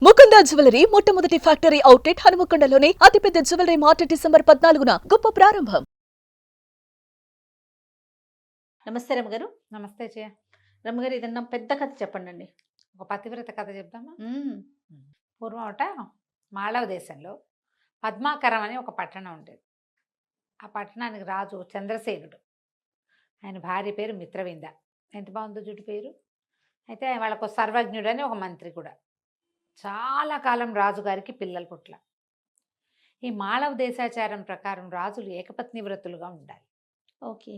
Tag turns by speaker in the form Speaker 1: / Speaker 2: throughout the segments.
Speaker 1: Mukunda jewellery మొట్టమొదటి factory outlet హనుమకొండలోనే అతిపెద్ద jewellery mart December 14న గొప్ప ప్రారంభం.
Speaker 2: నమస్తే రమ్మగారు.
Speaker 3: నమస్తే జయ.
Speaker 2: రమ్మగారు, ఏదన్నా పెద్ద కథ చెప్పండి.
Speaker 3: ఒక పతివ్రత కథ చెప్దామా?
Speaker 2: మ్మ్.
Speaker 3: పూర్వమట మాళవ దేశంలో పద్మాకరం అని ఒక పట్టణం ఉండేది. ఆ పట్టణానికి రాజు చంద్రసేనుడు. ఆయన భార్య పేరు మిత్రవింద. ఎంత బాగుందో జుట్టు పేరు. అయితే వాళ్ళకు సర్వజ్ఞుడు అని ఒక మంత్రి కూడా. చాలా కాలం రాజుగారికి పిల్లలు పుట్ల. ఈ మాళవ దేశాచారం ప్రకారం రాజులు ఏకపత్ని వ్రతులుగా ఉండాలి.
Speaker 2: ఓకే.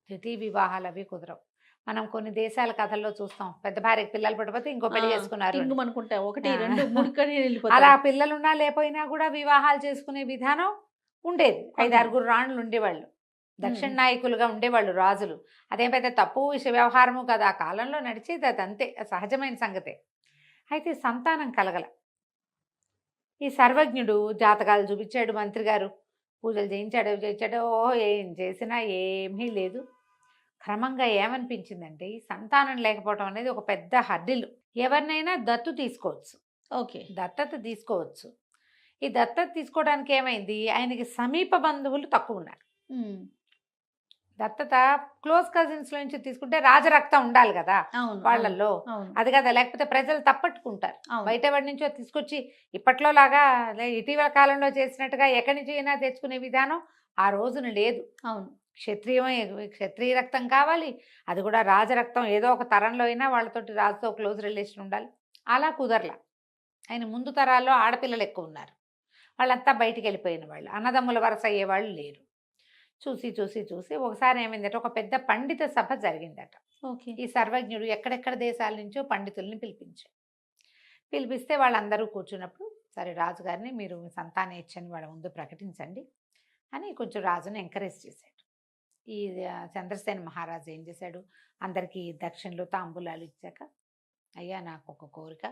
Speaker 3: ద్వితీయ వివాహాలు అవి కుదరవు. మనం కొన్ని దేశాల కథల్లో చూస్తాం, పెద్ద భార్యకి పిల్లలు పుట్టకపోతే ఇంకో పెళ్లి చేసుకున్నారు.
Speaker 2: అనుకుంటా 1, 2, 3
Speaker 3: అలా పిల్లలున్నా లేకపోయినా కూడా వివాహాలు చేసుకునే విధానం ఉండేది. 5-6 రాణులు ఉండేవాళ్ళు, దక్షిణ నాయకులుగా ఉండేవాళ్ళు రాజులు. అదేం పెద్ద తప్పు వ్యవహారము కదా, ఆ కాలంలో నడిచేది అది, అంతే సహజమైన సంగతే. అయితే సంతానం కలగల. ఈ సర్వజ్ఞుడు జాతకాలు చూపించాడు, మంత్రి గారు పూజలు చేయించాడు, ఏం చేసినా ఏమీ లేదు. క్రమంగా ఏమనిపించిందంటే, ఈ సంతానం లేకపోవడం అనేది ఒక పెద్ద హర్డిల్. ఎవరినైనా దత్తు తీసుకోవచ్చు.
Speaker 2: ఓకే.
Speaker 3: దత్తత తీసుకోవచ్చు. ఈ దత్తత తీసుకోవడానికి ఏమైంది, ఆయనకి సమీప బంధువులు తక్కువ ఉన్నారు. దత్తత క్లోజ్ కజిన్స్ నుంచి తీసుకుంటే రాజరక్తం ఉండాలి కదా వాళ్ళల్లో, అది కదా, లేకపోతే ప్రజలు తప్పట్టుకుంటారు. బయట వాడి నుంచో తీసుకొచ్చి ఇప్పట్లో లాగా ఇటీవల కాలంలో చేసినట్టుగా ఎక్కడి నుంచి అయినా తెచ్చుకునే విధానం ఆ రోజున లేదు.
Speaker 2: అవును.
Speaker 3: క్షత్రియ రక్తం కావాలి, అది కూడా రాజరక్తం. ఏదో ఒక తరంలో అయినా వాళ్ళతోటి రాజుతో క్లోజ్ రిలేషన్ ఉండాలి. అలా కుదరలా. ఆయన ముందు తరాల్లో ఆడపిల్లలు ఎక్కువ ఉన్నారు. వాళ్ళంతా బయటికి వెళ్ళిపోయిన వాళ్ళు, అన్నదమ్ముల వరస అయ్యేవాళ్ళు లేరు. చూసి చూసి చూసి ఒకసారి ఏమైందట, ఒక పెద్ద పండిత సభ జరిగిందట.
Speaker 2: ఓకే.
Speaker 3: ఈ సర్వజ్ఞుడు ఎక్కడెక్కడ దేశాల నుంచో పండితుల్ని పిలిపిస్తే వాళ్ళందరూ కూర్చున్నప్పుడు, సరే రాజుగారిని మీరు సంతానం ఇచ్చని వాళ్ళ ముందు ప్రకటించండి అని కొంచెం రాజుని ఎంకరేజ్ చేశాడు. ఈ చంద్రసేన మహారాజు ఏం చేశాడు, అందరికీ దక్షిణలు తాంబూలాలు ఇచ్చాక, అయ్యా నాకు ఒక కోరిక,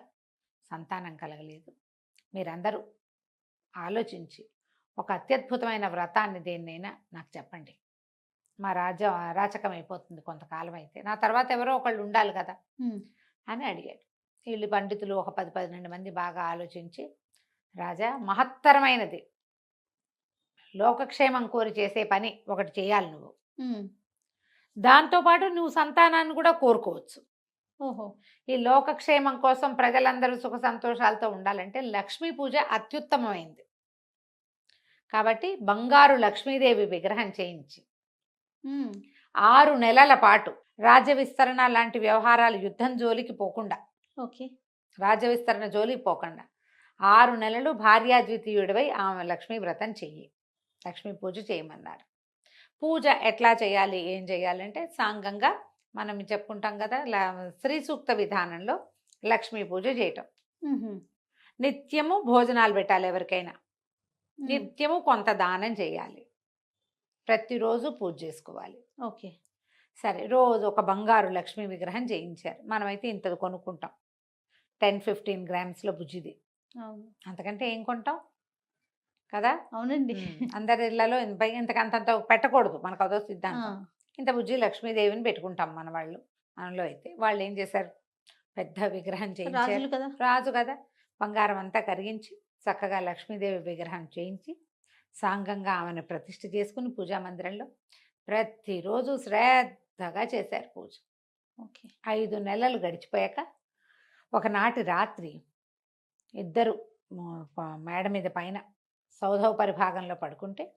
Speaker 3: సంతానం కలగలేదు, మీరందరూ ఆలోచించి ఒక అత్యద్భుతమైన వ్రతాన్ని దేన్నైనా నాకు చెప్పండి. మా రాచకం అయిపోతుంది కొంతకాలం, అయితే నా తర్వాత ఎవరో ఒకళ్ళు ఉండాలి కదా అని అడిగాడు. వీళ్ళు పండితులు ఒక 10-12 మంది బాగా ఆలోచించి, రాజా, మహత్తరమైనది, లోకక్షేమం కోరి చేసే పని ఒకటి చేయాలి నువ్వు. దాంతోపాటు నువ్వు సంతానాన్ని కూడా కోరుకోవచ్చు.
Speaker 2: ఓహో.
Speaker 3: ఈ లోకక్షేమం కోసం ప్రజలందరూ సుఖ సంతోషాలతో ఉండాలంటే లక్ష్మీ పూజ అత్యుత్తమమైంది. కాబట్టి బంగారు లక్ష్మీదేవి విగ్రహం చేయించి 6 నెలల పాటు రాజ్య విస్తరణ లాంటి వ్యవహారాలు, యుద్ధం జోలికి పోకుండా,
Speaker 2: ఓకే,
Speaker 3: రాజ్య విస్తరణ జోలికి పోకుండా 6 నెలలు భార్యాద్వితీయుడివై ఆమె లక్ష్మీ వ్రతం చెయ్యి, లక్ష్మీ పూజ చేయమన్నారు. పూజ ఎట్లా చేయాలి, ఏం చేయాలంటే సాంగంగా మనం చెప్పుకుంటాం కదా, శ్రీ సూక్త విధానంలో లక్ష్మీ పూజ చేయటం. నిత్యము భోజనాలు పెట్టాలి, ఎవరికైనా నిత్యము కొంత దానం చేయాలి, ప్రతిరోజు పూజ చేసుకోవాలి.
Speaker 2: ఓకే.
Speaker 3: సరే, రోజు ఒక బంగారు లక్ష్మీ విగ్రహం చేయించారు. మనమైతే ఇంతది కొనుక్కుంటాం, 10-15 గ్రామ్స్లో బుజ్జిది. అంతకంటే ఏం కొంటాం కదా.
Speaker 2: అవునండి.
Speaker 3: అందరి ఇళ్లలో ఇంతకంత పెట్టకూడదు, మనకు అదో సిద్ధాంతం. ఇంత బుజ్జి లక్ష్మీదేవిని పెట్టుకుంటాం మన వాళ్ళు. మనలో అయితే వాళ్ళు ఏం చేశారు, పెద్ద విగ్రహం చేయించారు. రాజు కదా, బంగారం అంతా కరిగించి చక్కగా లక్ష్మీదేవి విగ్రహం చేయించి సాంగంగా ఆమెను ప్రతిష్ఠ చేసుకుని పూజా మందిరంలో ప్రతిరోజు శ్రద్ధగా చేశారు పూజ.
Speaker 2: ఓకే.
Speaker 3: 5 నెలలు గడిచిపోయాక ఒకనాటి రాత్రి ఇద్దరు మేడ మీద పైన సౌధోపరి భాగంలో పడుకుంటే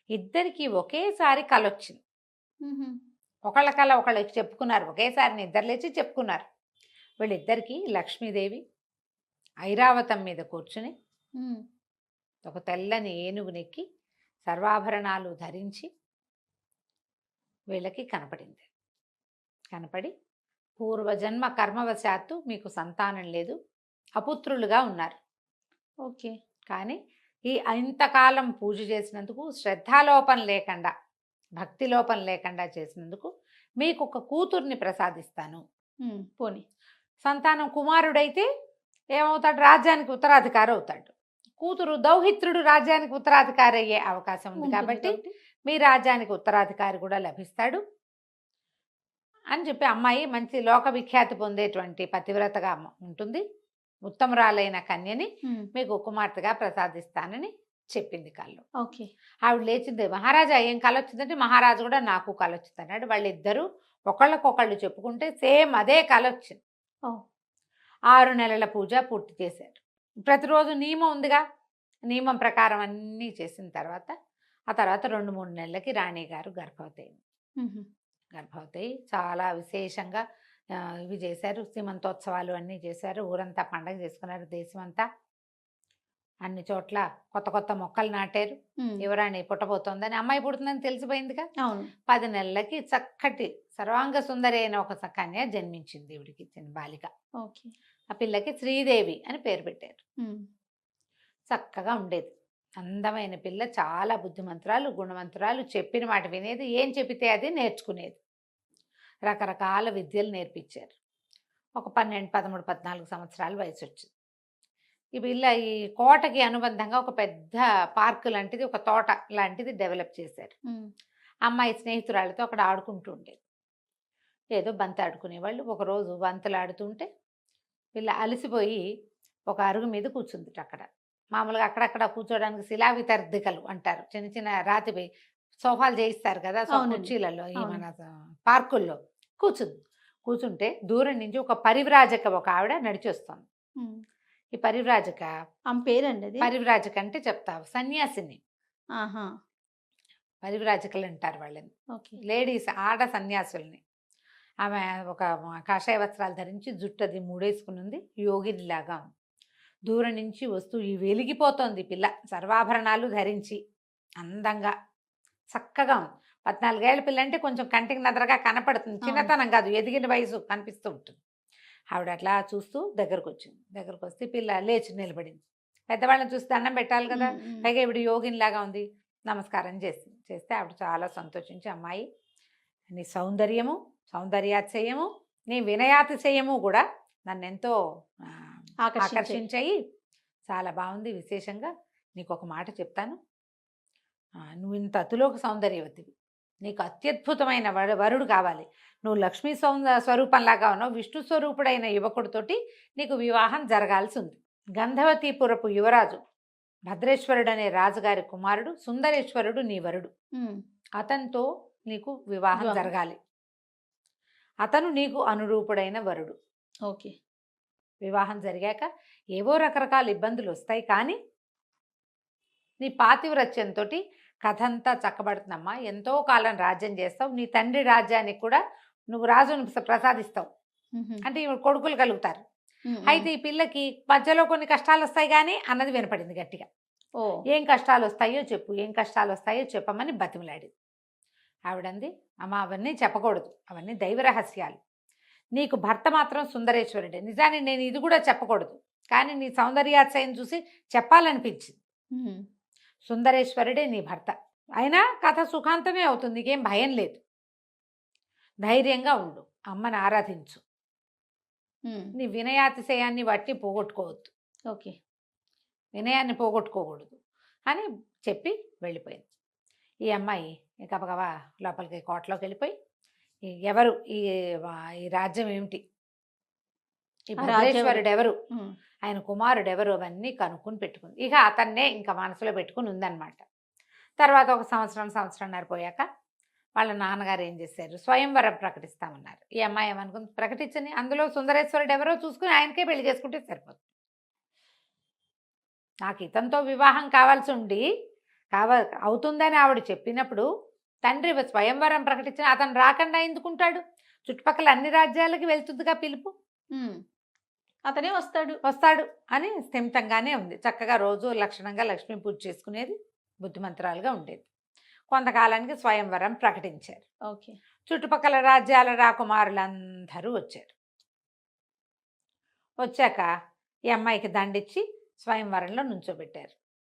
Speaker 3: ఇద్దరికి ఒకేసారి కలొచ్చింది. ఒకళ్ళ కళ ఒకళ్ళకి చెప్పుకున్నారు, ఒకేసారి నిద్ర లేచి చెప్పుకున్నారు. వీళ్ళిద్దరికీ లక్ష్మీదేవి ఐరావతం మీద కూర్చుని ఒక తెల్లని ఏనుగునెక్కి సర్వాభరణాలు ధరించి వీళ్ళకి కనపడి, పూర్వజన్మ కర్మవశాత్తు మీకు సంతానం లేదు, అపుత్రులుగా ఉన్నారు.
Speaker 2: ఓకే.
Speaker 3: కానీ ఈ ఇంతకాలం పూజ చేసినందుకు, శ్రద్ధాలోపం లేకుండా, భక్తి లోపం లేకుండా చేసినందుకు మీకు ఒక కూతుర్ని ప్రసాదిస్తాను.
Speaker 2: పోనీ
Speaker 3: సంతానం కుమారుడైతే ఏమవుతాడు, రాజ్యానికి ఉత్తరాధికారి అవుతాడు. కూతురు దౌహిత్రుడు రాజ్యానికి ఉత్తరాధికారి అయ్యే అవకాశం ఉంది. కాబట్టి మీ రాజ్యానికి ఉత్తరాధికారి కూడా లభిస్తాడు అని చెప్పి, అమ్మాయి మంచి లోక విఖ్యాతి పొందేటువంటి పతివ్రతగా ఉంటుంది. ఉత్తమరాలైన కన్యని
Speaker 2: ఉమ్,
Speaker 3: మీకు కుమార్తెగా ప్రసాదిస్తానని చెప్పింది కళ్ళు.
Speaker 2: ఓకే.
Speaker 3: ఆవిడ లేచింది, మహారాజా ఏం కళ వచ్చిందంటే, మహారాజు కూడా నాకు కళ వచ్చింది అన్నాడు. వాళ్ళిద్దరూ ఒకళ్ళకొకళ్ళు చెప్పుకుంటే సేమ్ అదే కళ వచ్చింది.
Speaker 2: ఓ
Speaker 3: 6 నెలల పూజ పూర్తి చేశారు. ప్రతిరోజు నియమం ఉందిగా, నియమం ప్రకారం అన్నీ చేసిన తర్వాత ఆ తర్వాత 2-3 నెలలకి రాణి గారు గర్భవతి అయింది.
Speaker 2: ఉహు,
Speaker 3: గర్భవతి చాలా విశేషంగా ఇవి చేశారు, సీమంతోత్సవాలు అన్నీ చేశారు. ఊరంతా పండగ చేసుకున్నారు, దేశమంతా అన్ని చోట్ల కొత్త కొత్త మొక్కలు నాటారు.
Speaker 2: ఉమ్,
Speaker 3: యువరాణి పుట్టబోతోందని, అమ్మాయి పుడుతుందని తెలిసిపోయిందిగా.
Speaker 2: అవును.
Speaker 3: 10 నెలలకి చక్కటి సర్వాంగ సుందరి అయిన ఒక కన్య జన్మించింది దేవుడికి ఇచ్చిన బాలిక.
Speaker 2: ఓకే.
Speaker 3: ఆ పిల్లకి శ్రీదేవి అని పేరు పెట్టారు.
Speaker 2: ఉమ్,
Speaker 3: చక్కగా ఉండేది, అందమైన పిల్ల, చాలా బుద్ధిమంతురాలు, గుణవంతురాలు, చెప్పిన మాట వినేది, ఏం చెప్పితే అది నేర్చుకునేది. రకరకాల విద్యలు నేర్పించారు. ఒక 12, 13, 14 సంవత్సరాల వయసు వచ్చింది. ఈ పిల్ల ఈ కోటకి అనుబంధంగా ఒక పెద్ద పార్క్ లాంటిది, ఒక తోట లాంటిది డెవలప్ చేశారు.
Speaker 2: ఉమ్,
Speaker 3: అమ్మాయి స్నేహితురాళ్ళతో అక్కడ ఆడుకుంటూ ఉండేది. ఏదో బంతి ఆడుకునేవాళ్ళు. ఒకరోజు బంతులు ఆడుతుంటే పిల్ల అలసిపోయి ఒక అరుగు మీద కూర్చుంది. అక్కడ మామూలుగా అక్కడక్కడ కూర్చోడానికి శిలావితర్దికలు అంటారు, చిన్న చిన్న రాతిపై సోఫాలు చేయిస్తారు కదా,
Speaker 2: అవునండి.
Speaker 3: కుర్చీలలో ఈ
Speaker 2: అవును.
Speaker 3: మన పార్కుల్లో కూర్చుంది. కూర్చుంటే దూరం నుంచి ఒక పరివ్రాజక ఒక ఆవిడ నడిచి వస్తుంది.
Speaker 2: ఉమ్.
Speaker 3: ఈ పరివ్రాజక,
Speaker 2: ఆమె పేరండి అది?
Speaker 3: పరివ్రాజక అంటే చెప్తావు, సన్యాసిని.
Speaker 2: ఆహా,
Speaker 3: పరివ్రాజకులు అంటారు వాళ్ళని,
Speaker 2: ఓకే.
Speaker 3: లేడీస్, ఆడ సన్యాసుల్ని. ఆమె ఒక కాషాయ వస్త్రాలు ధరించి జుట్టు అది మూడేసుకుని ఉంది, యోగినిలాగా ఉంది. దూరం నుంచి వస్తూ ఈ వెలిగిపోతోంది పిల్ల, సర్వాభరణాలు ధరించి అందంగా చక్కగా ఉంది. 14 ఏళ్ల పిల్ల అంటే కొంచెం కంటికి నదరగా కనపడుతుంది, చిన్నతనం కాదు, ఎదిగిన వయసు కనిపిస్తూ ఉంటుంది. ఆవిడ అట్లా చూస్తూ దగ్గరకు వచ్చింది. దగ్గరకు వస్తే పిల్ల లేచి నిలబడింది. పెద్దవాళ్ళని చూసి దండం పెట్టాలి కదా,
Speaker 2: ఉమ్, ఉమ్,
Speaker 3: పైగా ఇవిడ యోగినిలాగా ఉంది. నమస్కారం చేసింది. చేస్తే ఆవిడ చాలా సంతోషించి, అమ్మాయి నీ సౌందర్యము, సౌందర్యాతిశయము, నీ వినయాతిశయము కూడా నన్ను ఎంతో ఆకర్షించాయి. చాలా బాగుంది. విశేషంగా నీకు ఒక మాట చెప్తాను, నువ్వు ఇంత అతిలోక సౌందర్యవతివి, నీకు అత్యద్భుతమైన వరుడు కావాలి. నువ్వు లక్ష్మీ స్వరూపంలాగా ఉన్నావు, విష్ణు స్వరూపుడైన యువకుడితోటి నీకు వివాహం జరగాల్సి ఉంది. గంధవతీపురపు యువరాజు భద్రేశ్వరుడు అనే రాజుగారి కుమారుడు సుందరేశ్వరుడు నీ వరుడు.
Speaker 2: ఉమ్,
Speaker 3: అతనితో నీకు వివాహం
Speaker 2: వివాహం.
Speaker 3: జరగాలి. అతను నీకు అనురూపుడైన వరుడు.
Speaker 2: ఓకే.
Speaker 3: వివాహం జరిగాక ఏవో రకరకాల ఇబ్బందులు వస్తాయి, కానీ నీ పాతివ్రత్యంతో కథ అంతా చక్కబడుతుందమ్మా. ఎంతో కాలం రాజ్యం చేస్తావు, నీ తండ్రి రాజ్యానికి కూడా నువ్వు రాజును ప్రసాదిస్తావు.
Speaker 2: ఉహు,
Speaker 3: అంటే ఈవిడ కొడుకులు కలుగుతారు.
Speaker 2: ఉమ్, ఉమ్.
Speaker 3: అయితే ఈ పిల్లకి మధ్యలో కొన్ని కష్టాలు వస్తాయి కానీ అన్నది వినపడింది గట్టిగా.
Speaker 2: ఓ
Speaker 3: ఏం కష్టాలు వస్తాయో చెప్పు, ఏం కష్టాలు వస్తాయో చెప్పమని బతిమలాడింది. ఆవిడంది, అమ్మ అవన్నీ చెప్పకూడదు, అవన్నీ దైవ రహస్యాలు. నీకు భర్త మాత్రం సుందరేశ్వరుడే. నిజానికి నేను ఇది కూడా చెప్పకూడదు, కానీ నీ సౌందర్యాతిశయం చూసి చెప్పాలనిపించింది.
Speaker 2: ఉమ్,
Speaker 3: సుందరేశ్వరుడే నీ భర్త. అయినా కథ సుఖాంతమే అవుతుంది, నీకేం భయం లేదు. ధైర్యంగా ఉండు, అమ్మని ఆరాధించు,
Speaker 2: ఉమ్,
Speaker 3: నీ వినయాతిశయాన్ని బట్టి పోగొట్టుకోవద్దు,
Speaker 2: ఓకే.
Speaker 3: వినయాన్ని పోగొట్టుకోకూడదు అని చెప్పి వెళ్ళిపోయింది. ఈ అమ్మాయి గబగబా లోపలికి కోటలోకి వెళ్ళిపోయి, ఎవరు ఈ రాజ్యం ఏమిటి, ఈ
Speaker 2: ఆ రాజ్యం
Speaker 3: భద్రేశ్వరుడు ఎవరు,
Speaker 2: ఉమ్,
Speaker 3: ఆయన కుమారుడు ఎవరు, అవన్నీ కనుక్కొని పెట్టుకుంది. ఇక అతన్నే ఇంకా మనసులో పెట్టుకుని ఉందన్నమాట. తర్వాత ఒక సంవత్సరంన్నర పోయాక వాళ్ళ నాన్నగారు ఏం చేశారు, స్వయంవరం ప్రకటిస్తామన్నారు. ఈ అమ్మాయి ఏమనుకుంది, ప్రకటించని, అందులో సుందరేశ్వరుడు ఎవరో చూసుకుని ఆయనకే పెళ్లి చేసుకుంటే సరిపోతుంది. నాకు ఇతనితో వివాహం కావాల్సి ఉండి అవుతుందని ఆవిడ చెప్పినప్పుడు తండ్రి స్వయంవరం ప్రకటించిన అతను రాకుండా ఎందుకుంటాడు, చుట్టుపక్కల అన్ని రాజ్యాలకి వెళ్తుందిగా పిలుపు,
Speaker 2: ఉమ్. అతనే
Speaker 3: వస్తాడు అని స్థిమితంగానే ఉంది. చక్కగా రోజు లక్షణంగా లక్ష్మీ పూజ చేసుకునేది, బుద్ధిమంతురాలుగా ఉండేది. కొంతకాలానికి స్వయంవరం ప్రకటించారు.
Speaker 2: ఓకే.
Speaker 3: చుట్టుపక్కల రాజ్యాల రాకుమారులందరూ వచ్చారు. వచ్చాక ఈ అమ్మాయికి దండిచ్చి స్వయంవరంలో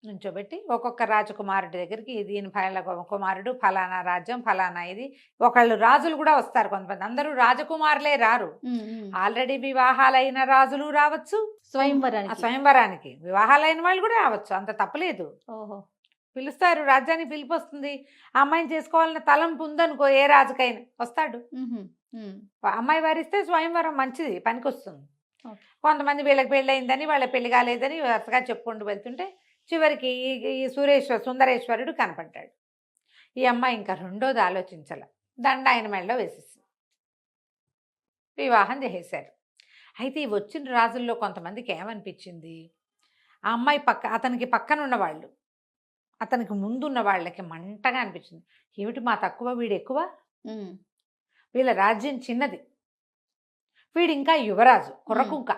Speaker 3: నుంచోబెట్టి ఒక్కొక్క రాజకుమారుడి దగ్గరికి, దీని కుమారుడు ఫలానా రాజ్యం ఫలానా ఇది, ఒకళ్ళు రాజులు కూడా వస్తారు, కొంతమంది. అందరూ రాజకుమారులే రారు,
Speaker 2: ఉమ్, ఉమ్.
Speaker 3: ఆల్రెడీ వివాహాలైన రాజులు రావచ్చు,
Speaker 2: స్వయంవరానికి.
Speaker 3: స్వయంవరానికి వివాహాలైన వాళ్ళు కూడా రావచ్చు, అంత తప్పలేదు.
Speaker 2: ఓహో.
Speaker 3: పిలుస్తారు, రాజ్యానికి పిలుపు వస్తుంది. ఆ అమ్మాయిని చేసుకోవాలన్న తలంపు ఉందనుకో, ఏ రాజుకైనా వస్తాడు.
Speaker 2: ఉహు, ఉమ్,
Speaker 3: అమ్మాయి వారిస్తే స్వయంవరం మంచిది, పనికొస్తుంది.
Speaker 2: ఓకే.
Speaker 3: కొంతమంది వీళ్ళకి పెళ్ళి అయిందని వాళ్ళ పెళ్లి కాలేదని వరుసగా చెప్పుకుంటూ వెళ్తుంటే చివరికి ఈ సుందరేశ్వరుడు కనపడ్డాడు. ఈ అమ్మాయి ఇంకా రెండోది ఆలోచించాల, దండ ఆయన మెడలో వేసేసింది, వివాహం చేసేశారు. అయితే ఈ వచ్చిన రాజుల్లో కొంతమందికి ఏమనిపించింది, ఆ అమ్మాయి అతనికి పక్కన ఉన్నవాళ్ళు, అతనికి ముందున్న వాళ్ళకి మంటగా అనిపించింది. ఏమిటి మా తక్కువ, వీడు ఎక్కువ, వీళ్ళ రాజ్యం చిన్నది, వీడు ఇంకా యువరాజు కుర్రకుంక,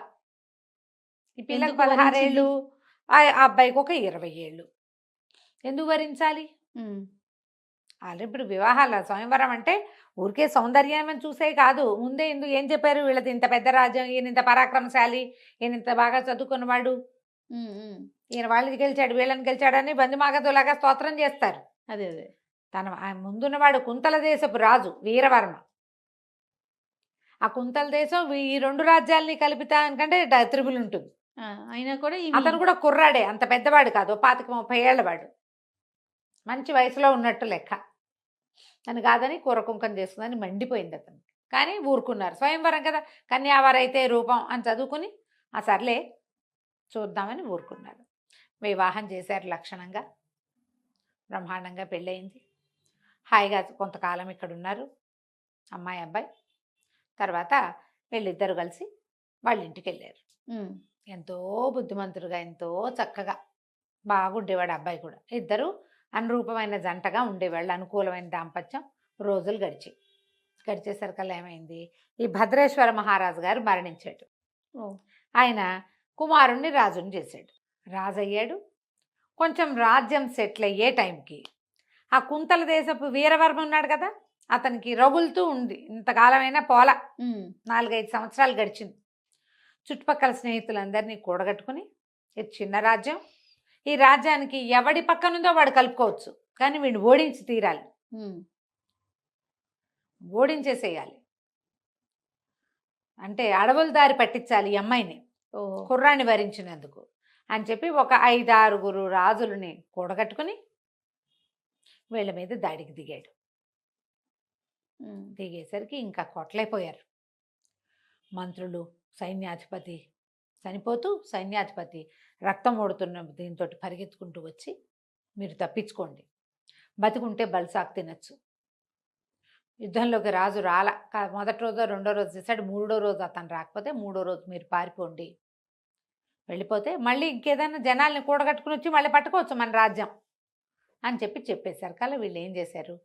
Speaker 3: ఈ పిల్లకి
Speaker 2: ఎందుకు
Speaker 3: 16
Speaker 2: వరించింది?
Speaker 3: ఏళ్ళు, ఆ అబ్బాయికి ఒక 20 ఏళ్ళు, ఎందుకు వరించాలి? ఆల్రెడీ ఇప్పుడు వివాహాల స్వయంవరం అంటే ఊరికే సౌందర్యం అని చూసే కాదు, ముందే ఏం చెప్పారు, వీళ్ళది ఇంత పెద్ద రాజ్యం, ఈయన ఇంత పరాక్రమశాలి, ఈయన ఇంత బాగా చదువుకున్నవాడు, ఈయన వాళ్ళని గెలిచాడు వీళ్ళని గెలిచాడని బందిమాగదులాగా స్తోత్రం చేస్తారు.
Speaker 2: అదే అదే
Speaker 3: ఆయన ముందున్నవాడు కుంతల దేశపు రాజు వీరవర్మ. ఆ కుంతల దేశం ఈ 2 రాజ్యాలని కలిపితే ఎందుకంటే త్రిబుల్ ఉంటుంది.
Speaker 2: అయినా కూడా
Speaker 3: అతను కూడా కుర్రాడే, అంత పెద్దవాడు కాదు, 25-30 ఏళ్ల వాడు, మంచి వయసులో ఉన్నట్టు లెక్క. అని కాదని కూరకుంకం చేసుకుందని మండిపోయింది అతను. కానీ ఊరుకున్నారు, స్వయంవరం కదా, కన్యావారైతే రూపం అని చదువుకుని ఆ సర్లే చూద్దామని ఊరుకున్నారు. వివాహం చేశారు లక్షణంగా, బ్రహ్మాండంగా పెళ్ళయింది. హాయిగా కొంతకాలం ఇక్కడ ఉన్నారు అమ్మాయి అబ్బాయి. తర్వాత వీళ్ళిద్దరు కలిసి వాళ్ళ ఇంటికి వెళ్ళారు. ఎంతో బుద్ధిమంతుడుగా, ఎంతో చక్కగా బాగుండేవాడు అబ్బాయి కూడా. ఇద్దరు అనురూపమైన జంటగా ఉండేవాళ్ళు, అనుకూలమైన దాంపత్యం. రోజులు గడిచేసరికల్లా ఏమైంది, ఈ భద్రేశ్వర మహారాజు గారు మరణించాడు. ఆయన కుమారుణ్ణి రాజుని చేశాడు, రాజు అయ్యాడు. కొంచెం రాజ్యం సెటిల్ అయ్యే టైంకి ఆ కుంతల దేశపు వీరవర్మ ఉన్నాడు కదా, అతనికి రగులుతూ ఉంది, ఇంతకాలమైనా పోల, 4-5 సంవత్సరాలు గడిచింది. చుట్టుపక్కల స్నేహితులందరినీ కూడగట్టుకుని, ఇది చిన్న రాజ్యం, ఈ రాజ్యానికి ఎవడి పక్కనుందో వాడు కలుపుకోవచ్చు, కానీ వీడిని ఓడించి తీరాలి, ఓడించేసేయాలి, అంటే అడవుల దారి పట్టించాలి ఈ అమ్మాయిని, కుర్రాన్ని వరించినందుకు అని చెప్పి ఒక 5-6 రాజులని కూడగట్టుకుని వీళ్ళ మీద దాడికి దిగాడు. దిగేసరికి ఇంకా కొట్లైపోయారు మంత్రులు. సైన్యాధిపతి చనిపోతూ సైన్యాధిపతి రక్తం ఓడుతున్న దీంతో పరిగెత్తుకుంటూ వచ్చి, మీరు తప్పించుకోండి, బతికుంటే బల్సాకు తినచ్చు. యుద్ధంలోకి రాజు మొదటి రోజో 2వ రోజు చేశాడు, 3వ రోజు అతను రాకపోతే 3వ రోజు మీరు పారిపోండి, వెళ్ళిపోతే మళ్ళీ ఇంకేదైనా జనాల్ని కూడగట్టుకుని వచ్చి మళ్ళీ పట్టుకోవచ్చు మన రాజ్యం అని చెప్పేశారు. కానీ వీళ్ళు ఏం చేశారు,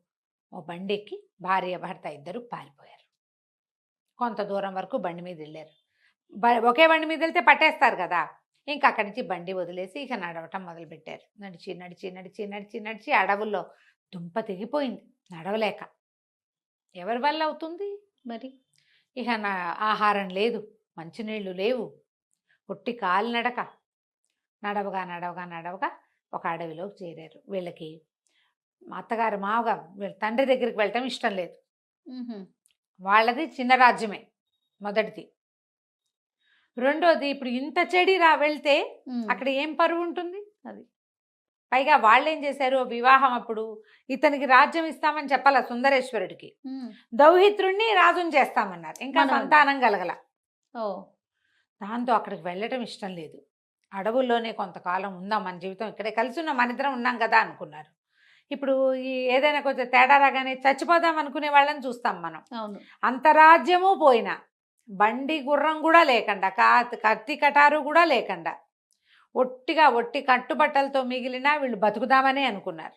Speaker 3: ఓ బండి ఎక్కి భార్య భర్త ఇద్దరు పారిపోయారు. కొంత దూరం వరకు బండి మీద వెళ్ళారు. ఒకే బండి మీద వెళ్తే పట్టేస్తారు కదా, ఇంకా అక్కడి నుంచి బండి వదిలేసి ఇక నడవటం మొదలుపెట్టారు. నడిచి నడిచి నడిచి నడిచి నడిచి అడవుల్లో దుంప తెగిపోయింది నడవలేక. ఎవరి వల్ల అవుతుంది మరి, ఇక ఆహారం లేదు, మంచినీళ్ళు లేవు, ఒట్టి కాలు నడవగా నడవగా నడవగా ఒక అడవిలోకి చేరారు. వీళ్ళకి అత్తగారు మావగా వీళ్ళ తండ్రి దగ్గరికి వెళ్ళటం ఇష్టం లేదు. వాళ్ళది చిన్న రాజ్యమే మొదటిది. రెండోది, ఇప్పుడు ఇంత చెడి వెళ్తే అక్కడ ఏం పరువు ఉంటుంది. అది పైగా వాళ్ళు ఏం చేశారు, వివాహం అప్పుడు ఇతనికి రాజ్యం ఇస్తామని చెప్పాల సుందరేశ్వరుడికి, దౌహిత్రుణ్ణి రాజుని చేస్తామన్నారు, ఇంకా సంతానం కలగల. దాంతో అక్కడికి వెళ్ళటం ఇష్టం లేదు. అడవుల్లోనే కొంతకాలం ఉందాం, మన జీవితం ఇక్కడే కలిసి ఉన్నాం, మన ఇద్దరం ఉన్నాం కదా అనుకున్నారు. ఇప్పుడు ఈ ఏదైనా కొంచెం తేడా రాగానే చచ్చిపోదాం అనుకునే వాళ్ళని చూస్తాం మనం. అంతరాజ్యము పోయినా, బండి గుర్రం కూడా లేకుండా, కత్తి కటారు కూడా లేకుండా, ఒట్టి కట్టుబట్టలతో మిగిలిన వీళ్ళు బతుకుదామని అనుకున్నారు.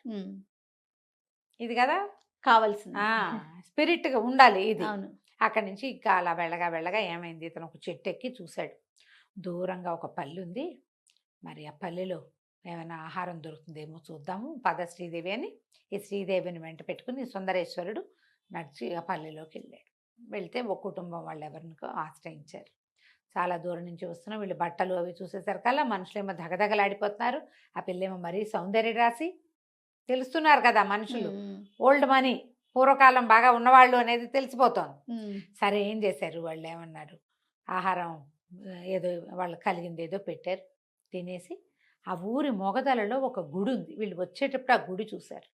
Speaker 3: ఇది కదా కావాల్సింది, స్పిరిట్గా ఉండాలి ఇది. అక్కడి నుంచి ఇంకా అలా వెళ్ళగా ఏమైంది, ఇతను ఒక చెట్టు ఎక్కి చూశాడు, దూరంగా ఒక పల్లె ఉంది, మరి ఆ పల్లెలో ఏమైనా ఆహారం దొరుకుతుందేమో చూద్దాము, పద శ్రీదేవి అని ఈ శ్రీదేవిని వెంట పెట్టుకుని సుందరేశ్వరుడు నడిచి ఆ పల్లెలోకి వెళ్ళాడు. వెళ్తే ఒక కుటుంబం వాళ్ళు ఎవరినికో ఆశ్రయించారు. చాలా దూరం నుంచి వస్తున్నా, వీళ్ళు బట్టలు అవి చూసేసరికల్లా మనుషులేమో దగదగలాడిపోతున్నారు, ఆ పిల్లేమో మరీ సౌందర్య రాసి తెలుస్తున్నారు కదా మనుషులు, ఓల్డ్ మనీ, పూర్వకాలం బాగా ఉన్నవాళ్ళు అనేది తెలిసిపోతోంది. సరే ఏం చేశారు, వాళ్ళు ఏమన్నారు, ఆహారం ఏదో వాళ్ళకి కలిగింది ఏదో పెట్టారు, తినేసి ఆ ఊరి మొగదలలో ఒక గుడి ఉంది. వీళ్ళు వచ్చేటప్పుడు ఆ గుడి చూశారు.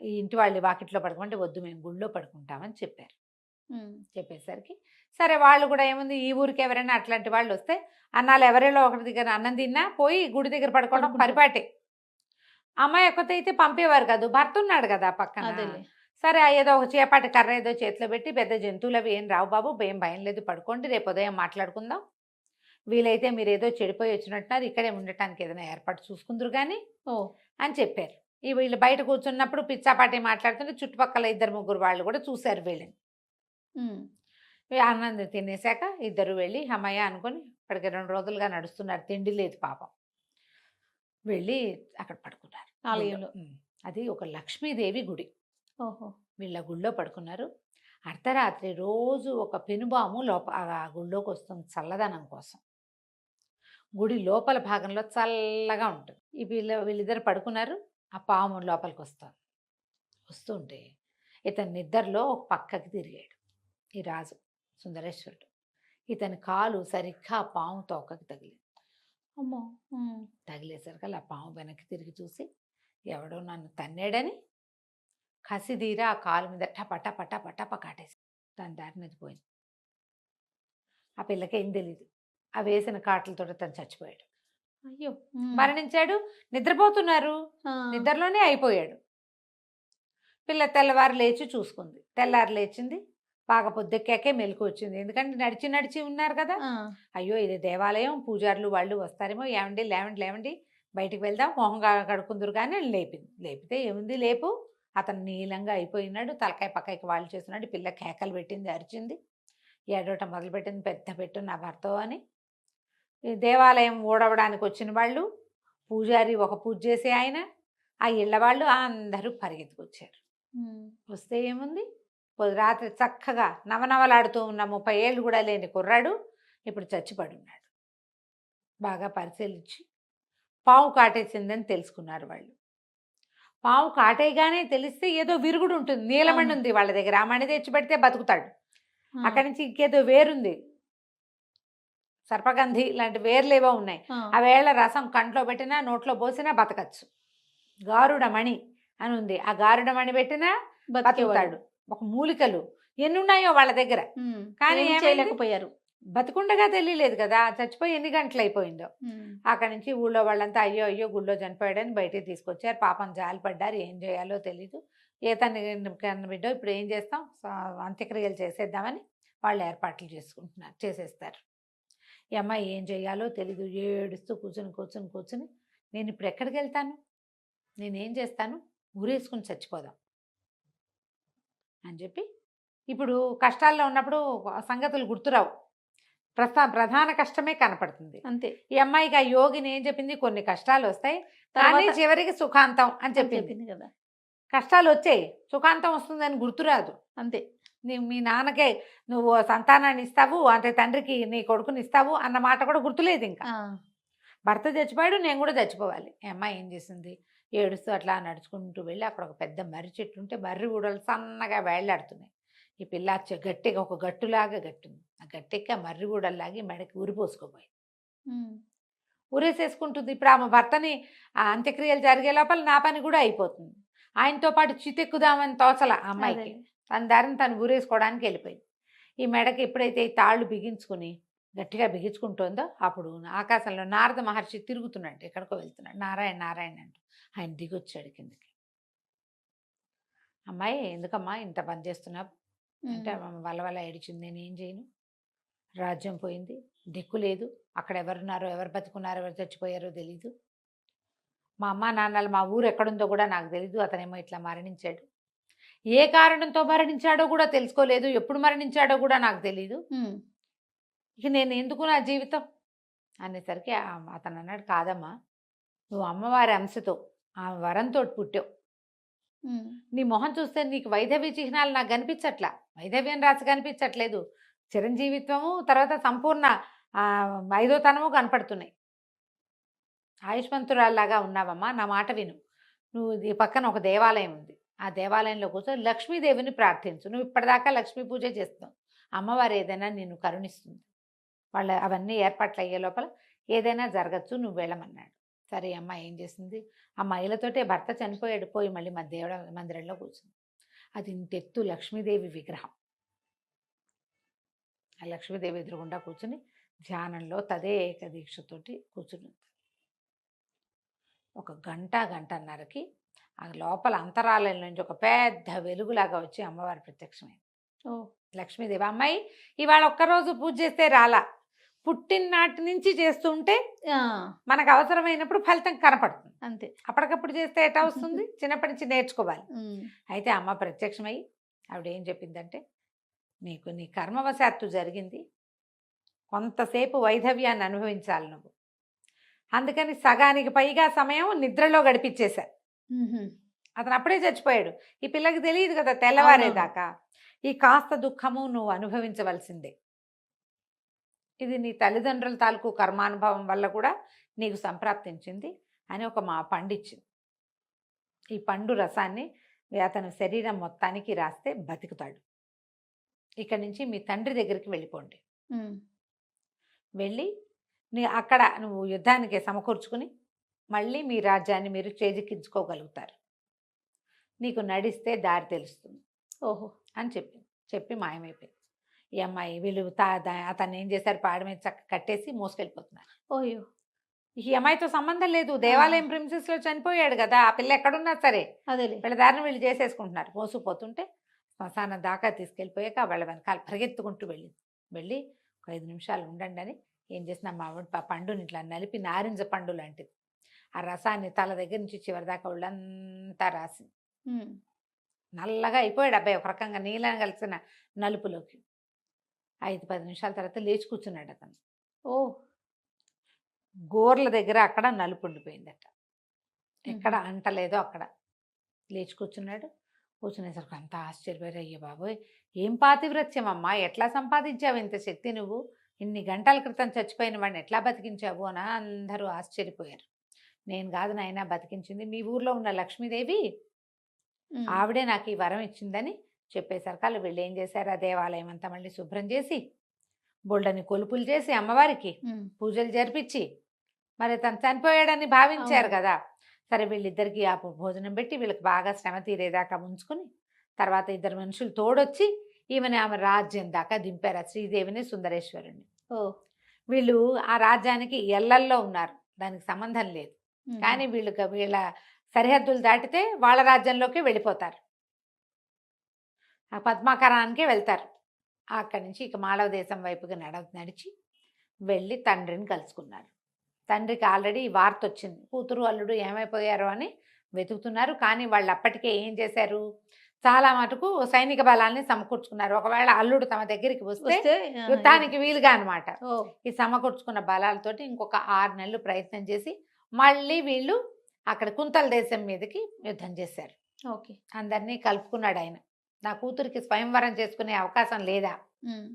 Speaker 3: ఈ ఇంటి వాళ్ళు వాకిట్లో పడుకుంటే వద్దు, మేము గుడిలో పడుకుంటామని చెప్పారు. చెప్పేసరికి సరే వాళ్ళు కూడా ఏముంది, ఈ ఊరికి ఎవరైనా అట్లాంటి వాళ్ళు వస్తే అన్నాళ్ళు ఎవరిలో ఒకరి దగ్గర అన్నం తిన్నా పోయి గుడి దగ్గర పడుకోవడం
Speaker 2: పడుకుంటారు.
Speaker 3: పరిపాటే. అమ్మాయి ఒక్కతే అయితే పంపేవారు కాదు, భర్త ఉన్నాడు కదా పక్కన.
Speaker 2: అదేలే.
Speaker 3: సరే ఏదో ఒక చేపాటి కర్ర ఏదో చేతిలో పెట్టి, పెద్ద జంతువులు అవి ఏం రావు బాబు, భయం లేదు, పడుకోండి, రేపు ఉదయం మాట్లాడుకుందాం, వీలైతే మీరు ఏదో చెడిపోయి వచ్చినట్టున్నారు, ఇక్కడే ఉండటానికి ఏదైనా ఏర్పాటు చూసుకుందరు కానీ
Speaker 2: ఓ
Speaker 3: అని చెప్పారు. ఈ వీళ్ళు బయట కూర్చున్నప్పుడు పిచ్చాపాటి మాట్లాడుతుంటే చుట్టుపక్కల 2-3 వాళ్ళు కూడా చూశారు వీళ్ళని. అన్నం తినేసాక ఇద్దరు వెళ్ళి అమ్మయ్య అనుకొని ఇప్పటికి 2 రోజులుగా నడుస్తున్నారు, తిండి లేదు పాపం. వెళ్ళి అక్కడ పడుకున్నారు
Speaker 2: ఆలయంలో.
Speaker 3: అది ఒక లక్ష్మీదేవి గుడి.
Speaker 2: ఓహో.
Speaker 3: వీళ్ళ గుళ్ళో పడుకున్నారు. అర్ధరాత్రి రోజు ఒక పెనుబాము ఆ గుళ్ళోకి వస్తుంది చల్లదనం కోసం. గుడి లోపల భాగంలో చల్లగా ఉంటుంది. వీళ్ళిద్దరు పడుకున్నారు. ఆ పాము లోపలికి వస్తుంటే ఇతని నిద్రలో ఒక పక్కకి తిరిగాడు ఈ రాజు సుందరేశ్వరుడు. ఇతని కాలు సరిగ్గా ఆ పాము తోకకి తగిలింది.
Speaker 2: అమ్మో.
Speaker 3: తగిలేసరికి ఆ పాము వెనక్కి తిరిగి చూసి ఎవడో నన్ను తన్నాడని కసిదీరా ఆ కాలు మీద టప కాటేసి తన దారి మీద పోయింది. ఆ పిల్లకి ఏం తెలీదు. ఆ వేసిన కాటలతో తను చచ్చిపోయాడు.
Speaker 2: అయ్యో.
Speaker 3: మరణించాడు. నిద్రపోతున్నారు, నిద్రలోనే అయిపోయాడు. పిల్ల తెల్లవారు లేచి చూసుకుంది. తెల్లారు లేచింది, బాగా పొద్దుక్కాకే మెలకు వచ్చింది. ఎందుకంటే నడిచి ఉన్నారు కదా. అయ్యో ఇది దేవాలయం, పూజారులు వాళ్ళు వస్తారేమో, లేవండి బయటికి వెళ్దాం, మొహం కడుకుందరు కానీ లేపితే ఏముంది, లేపు. అతను నీలంగా అయిపోయినాడు, తలకాయ పక్కకి వాళ్ళు చేస్తున్నాడు. పిల్ల కేకలు పెట్టింది, అరిచింది, ఏడవటం మొదలుపెట్టింది, పెద్ద పెట్టు నా భర్త అని. దేవాలయం ఊడవడానికి వచ్చిన వాళ్ళు, పూజారి ఒక పూజ చేసే ఆయన, ఆ ఇళ్ళ వాళ్ళు అందరూ పరిగెత్తుకొచ్చారు. వస్తే ఏముంది, రాత్రి చక్కగా నవనవలాడుతూ ఉన్న 30 ఏళ్ళు కూడా లేని కుర్రాడు ఇప్పుడు చచ్చిపడున్నాడు. బాగా పరిశీలించి పాము కాటేసిందని తెలుసుకున్నారు వాళ్ళు. పాము కాటేయగానే తెలిస్తే ఏదో విరుగుడు ఉంటుంది, నీలమణి ఉంది వాళ్ళ దగ్గర, ఆ మణి తెచ్చి పెడితే బతుకుతాడు. అక్కడి నుంచి ఇంకేదో వేరుంది, సర్పగంధి లాంటి వేర్లేవో ఉన్నాయి. ఆ వేళ్ల రసం కంట్లో పెట్టినా నోట్లో పోసినా బతకచ్చు. గారుడమణి అని ఉంది, ఆ గారుడమణి పెట్టినా బతుకుతాడు. ఒక మూలికలు ఎన్ని ఉన్నాయో వాళ్ళ దగ్గర, కానీ
Speaker 2: చేయలేకపోయారు.
Speaker 3: బతుకుండగా తెలియలేదు కదా, చచ్చిపోయి ఎన్ని గంటలు అయిపోయిందో. అక్కడి నుంచి ఊళ్ళో వాళ్ళంతా అయ్యో గుళ్ళో చనిపోయాడని బయటికి తీసుకొచ్చారు. పాపం జాలి పడ్డారు, ఏం చేయాలో తెలీదు. ఏ తన బిడ్డో ఇప్పుడు ఏం చేస్తాం, అంత్యక్రియలు చేసేద్దామని వాళ్ళు ఏర్పాట్లు చేసేస్తారు. ఈ అమ్మాయి ఏం చేయాలో తెలీదు, ఏడుస్తూ కూర్చుని నేను ఇప్పుడు ఎక్కడికి వెళ్తాను, నేనేం చేస్తాను, ఊరేసుకుని చచ్చిపోదాం అని చెప్పి. ఇప్పుడు కష్టాల్లో ఉన్నప్పుడు సంగతులు గుర్తురావు, ప్రధాన కష్టమే కనపడుతుంది అంతే. ఈ అమ్మాయికి ఆ యోగిని ఏం చెప్పింది, కొన్ని కష్టాలు వస్తాయి కానీ చివరికి సుఖాంతం అని చెప్పింది కదా. కష్టాలు వచ్చాయి, సుఖాంతం వస్తుందని గుర్తురాదు అంతే. మీ నాన్నకే నువ్వు సంతానాన్ని ఇస్తావు, అంటే తండ్రికి నీ కొడుకుని ఇస్తావు అన్న మాట కూడా గుర్తులేదు. ఇంకా భర్త చచ్చిపోయాడు, నేను కూడా చచ్చిపోవాలి. ఈ అమ్మాయి ఏం చేసింది, ఏడుస్తూ అట్లా నడుచుకుంటూ వెళ్ళి అక్కడ ఒక పెద్ద మర్రి చెట్టు ఉంటే మర్రి ఊడలు సన్నగా వేళ్లాడుతున్నాయి. ఈ పిల్ల గట్టిగా ఒక గట్టులాగా గట్టుంది, ఆ గట్టెక్కి ఆ మర్రి ఊడల్లాగి మెడకి ఊరిపోసుకోపోయింది. ఊరేసేసుకుంటుంది. ఇప్పుడు ఆమె భర్తని ఆ అంత్యక్రియలు జరిగే లోపల నా పని కూడా అయిపోతుంది. ఆయనతో పాటు చితెక్కుదామని తోచల అమ్మాయికి, తన దారిని తను ఊరేసుకోవడానికి వెళ్ళిపోయింది. ఈ మెడకి ఎప్పుడైతే ఈ తాళ్ళు బిగించుకుని గట్టిగా బిగించుకుంటుందో అప్పుడు ఆకాశంలో నారద మహర్షి తిరుగుతున్నాడు, ఎక్కడికో వెళ్తున్నాడు, నారాయణ అంటూ. ఆయన దిగొచ్చాడు కిందకి. అమ్మాయి ఎందుకమ్మా ఇంత పని చేస్తున్నావు అంటే, వల్ల ఏడిచింది, నేను ఏం చేయను, రాజ్యం పోయింది, దిక్కు లేదు, అక్కడ ఎవరున్నారో, ఎవరు బతుకున్నారో, ఎవరు చచ్చిపోయారో తెలీదు, మా అమ్మ నాన్నలు, మా ఊరు ఎక్కడుందో కూడా నాకు తెలీదు, అతనేమో ఇట్లా మరణించాడు, ఏ కారణంతో మరణించాడో కూడా తెలుసుకోలేదు, ఎప్పుడు మరణించాడో కూడా నాకు తెలీదు, ఇక నేను ఎందుకు నా జీవితం అనేసరికి అతను అన్నాడు, కాదమ్మా, నువ్వు అమ్మవారి అంశతో ఆ వరంతో పుట్టావు, నీ మొహం చూస్తే నీకు వైధవ్య చిహ్నాలు నాకు కనిపించట్లా, వైధవ్యం రాసి కనిపించట్లేదు, చిరంజీవిత్వము తర్వాత సంపూర్ణ 5వ తనము కనపడుతున్నాయి, ఆయుష్మంతురాల్లాగా ఉన్నావమ్మా, నా మాట విను, నువ్వు ఈ పక్కన ఒక దేవాలయం ఉంది, ఆ దేవాలయంలో కూర్చొని లక్ష్మీదేవిని ప్రార్థించు, నువ్వు ఇప్పటిదాకా లక్ష్మీ పూజ చేస్తున్నావు, అమ్మవారు ఏదైనా నిన్ను కరుణిస్తుంది, వాళ్ళ అవన్నీ ఏర్పాట్లు అయ్యే లోపల ఏదైనా జరగచ్చు, నువ్వు వెళ్ళమన్నాడు. సరే అమ్మ ఏం చేసింది, ఆ మహిళతోటే భర్త చనిపోయాడు, పోయి మళ్ళీ మా దేవుడ మందిరంలో కూర్చుంది. అది ఇంతెత్తు లక్ష్మీదేవి విగ్రహం, ఆ లక్ష్మీదేవి ఎదురుగుండా కూర్చుని ధ్యానంలో తదేక దీక్షతోటి కూర్చుని ఒక గంటన్నరకి ఆ లోపల అంతరాలయం నుంచి ఒక పెద్ద వెలుగులాగా వచ్చి అమ్మవారు ప్రత్యక్షమైంది.
Speaker 2: ఓ
Speaker 3: లక్ష్మీదేవి, అమ్మాయి ఇవాళ ఒక్కరోజు పూజ చేస్తే రాలా, పుట్టిననాటి నుంచి చేస్తుంటే
Speaker 2: ఆ,
Speaker 3: మనకు అవసరమైనప్పుడు ఫలితం కనపడుతుంది.
Speaker 2: అంతే.
Speaker 3: అప్పటికప్పుడు చేస్తే ఎట్లా వస్తుంది? చిన్నప్పటి నుంచి నేర్చుకోవాలి.
Speaker 2: ఉమ్,
Speaker 3: అయితే అమ్మ ప్రత్యక్షమై ఆవిడ ఏం చెప్పిందంటే, నీకు నీ కర్మవశాత్తు జరిగింది, కొంతసేపు వైధవ్యాన్ని అనుభవించాలి నువ్వు, అందుకని సగానికి పైగా సమయం నిద్రలో గడిపించేశా.
Speaker 2: ఉహుం,
Speaker 3: అతను అప్పుడే చచ్చిపోయాడు. ఈ పిల్లకి తెలియదు కదా తెల్లవారేదాకా. ఈ కాస్త దుఃఖము నువ్వు అనుభవించవలసిందే. ఇది నీ తల్లిదండ్రుల తాలూకు కర్మానుభవం వల్ల కూడా నీకు సంప్రాప్తించింది అని ఒక మా పండిచ్చింది. ఈ పండు రసాన్ని అతని శరీరం మొత్తానికి రాస్తే బతుకుతాడు. ఇక్కడి నుంచి మీ తండ్రి దగ్గరికి వెళ్ళిపోండి.
Speaker 2: ఉమ్,
Speaker 3: వెళ్ళి అక్కడ నువ్వు యుద్ధానికి సమకూర్చుకుని మళ్ళీ మీ రాజ్యాన్ని మీరు చేజిక్కించుకోగలుగుతారు. నీకు నడిస్తే దారి తెలుస్తుంది
Speaker 2: ఓహో
Speaker 3: అని చెప్పి మాయమైపోయింది. ఈ అమ్మాయి వీళ్ళు అతన్ని ఏం చేశారు, పాడ మీద చక్క కట్టేసి మోసుకెళ్ళిపోతున్నారు.
Speaker 2: ఓయో
Speaker 3: ఈ అమ్మాయితో సంబంధం లేదు, దేవాలయం ప్రిన్సెస్ లో చనిపోయాడు కదా, ఆ పిల్ల ఎక్కడున్నా సరే
Speaker 2: అదేలే.
Speaker 3: వీళ్ళ దారిని వీళ్ళు చేసేసుకుంటున్నారు. మోసుకుపోతుంటే శ్మశానం దాకా తీసుకెళ్ళిపోయాక వాళ్ళ వెనకాల పరిగెత్తుకుంటూ వెళ్ళి ఒక 5 నిమిషాలు ఉండండి అని ఏం చేసిన మా ఆవిడ పండుని ఇట్లా నలిపి నారింజ పండు లాంటిది ఆ రసాన్ని తల దగ్గర నుంచి చివరి దాకా ఒళ్ళంతా రాసి
Speaker 2: ఉమ్,
Speaker 3: నల్లగా అయిపోయాడు అబ్బాయి, ఒక రకంగా నీళ్ళని కలిసిన నలుపులోకి. 5-10 నిమిషాల తర్వాత లేచి కూర్చున్నాడు అతను.
Speaker 2: ఓ
Speaker 3: గోర్ల దగ్గర అక్కడ నలుపు ఉండిపోయిందట, ఎక్కడ అంటలేదో అక్కడ. లేచి కూర్చున్నాడు. కూర్చునేసరికి అంతా ఆశ్చర్యపోయారు. అయ్యో బాబోయ్, ఏం పాతివ్రత్యం అమ్మా, ఎట్లా సంపాదించావు ఇంత శక్తి నువ్వు, ఇన్ని గంటల క్రితం చచ్చిపోయిన వాడిని ఎట్లా బతికించావు అని అందరూ ఆశ్చర్యపోయారు. నేను కాదు నాయనా బతికించింది, మీ ఊర్లో ఉన్న లక్ష్మీదేవి,
Speaker 2: ఉమ్,
Speaker 3: ఆవిడే నాకు ఈ వరం ఇచ్చిందని చెప్పేసరికి వాళ్ళు వీళ్ళు ఏం చేశారు, ఆ దేవాలయం అంతా మళ్ళీ శుభ్రం చేసి బోల్డని కొలుపులు చేసి అమ్మవారికి
Speaker 2: ఉమ్,
Speaker 3: పూజలు జరిపించి, మరి తను చనిపోయాడని భావించారు కదా, సరే వీళ్ళిద్దరికి ఆ భోజనం పెట్టి వీళ్ళకి బాగా శ్రమ తీరేదాకా ఉంచుకుని తర్వాత 2 మనుషులు తోడొచ్చి ఆమె రాజ్యం దాకా దింపారు, శ్రీదేవిని సుందరేశ్వరుణ్ణి.
Speaker 2: ఓ
Speaker 3: వీళ్ళు ఆ రాజ్యానికి ఎల్లల్లో ఉన్నారు, దానికి సంబంధం లేదు.
Speaker 2: ఉమ్,
Speaker 3: కానీ వీళ్ళ సరిహద్దులు దాటితే వాళ్ళ రాజ్యంలోకి వెళ్ళిపోతారు, ఆ పద్మాకరానికే వెళ్తారు. అక్కడి నుంచి ఇక మాళవ దేశం వైపుగా నడిచి వెళ్ళి తండ్రిని కలుసుకున్నారు. తండ్రికి ఆల్రెడీ వార్త వచ్చింది, కూతురు అల్లుడు ఏమైపోయారో అని వెతుకుతున్నారు. కానీ వాళ్ళు అప్పటికే ఏం చేశారు, చాలా మటుకు సైనిక బలాల్ని సమకూర్చుకున్నారు. ఒకవేళ అల్లుడు తమ దగ్గరికి వస్తే యుద్ధానికి వీలుగా అనమాట.
Speaker 2: ఓ
Speaker 3: ఈ సమకూర్చుకున్న బలాలతోటి ఇంకొక 6 నెలలు ప్రయత్నం చేసి మళ్ళీ వీళ్ళు అక్కడ కుంతల దేశం మీదకి యుద్ధం చేశారు.
Speaker 2: ఓకే.
Speaker 3: అందరినీ కలుపుకున్నాడు ఆయన. నా కూతురికి స్వయంవరం చేసుకునే అవకాశం లేదా,
Speaker 2: ఉమ్,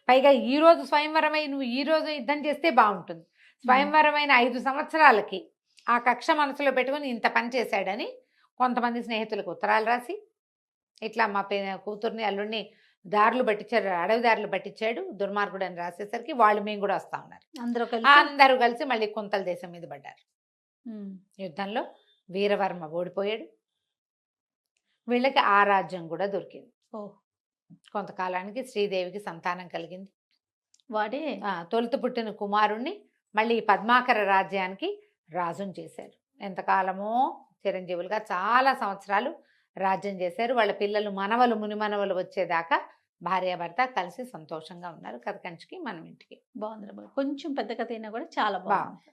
Speaker 3: పైగా ఈ రోజు స్వయంవరమై నువ్వు ఈ రోజు యుద్ధం చేస్తే బాగుంటుంది. స్వయంవరమైన 5 సంవత్సరాలకి ఆ కక్ష మనసులో పెట్టుకుని ఇంత పని చేశాడని కొంతమంది స్నేహితులకు ఉత్తరాలు రాసి ఇట్లా మా కూతుర్ని అల్లుడిని దారులు పట్టించాడు, అడవి దారులు పట్టించాడు దుర్మార్గుడు అని రాసేసరికి వాళ్ళు మేము కూడా వస్తా ఉన్నారు. అందరూ కలిసి మళ్ళీ కుంతల దేశం మీద పడ్డారు.
Speaker 2: ఉమ్,
Speaker 3: యుద్ధంలో వీరవర్మ ఓడిపోయాడు. వీళ్ళకి ఆ రాజ్యం కూడా దొరికింది.
Speaker 2: ఓ
Speaker 3: కొంతకాలానికి శ్రీదేవికి సంతానం కలిగింది.
Speaker 2: వాడే
Speaker 3: తొలుత పుట్టిన కుమారుణ్ణి మళ్ళీ పద్మాకర రాజ్యానికి రాజుని చేశారు. ఎంతకాలమో చిరంజీవులుగా చాలా సంవత్సరాలు రాజ్యం చేశారు. వాళ్ళ పిల్లలు మనవలు మునిమనవలు వచ్చేదాకా భార్యాభర్త కలిసి సంతోషంగా ఉన్నారు. కథ కంచికి మనం ఇంటికి.
Speaker 2: బాగుంది. కొంచెం పెద్ద కథ అయినా కూడా చాలా బాగుంది.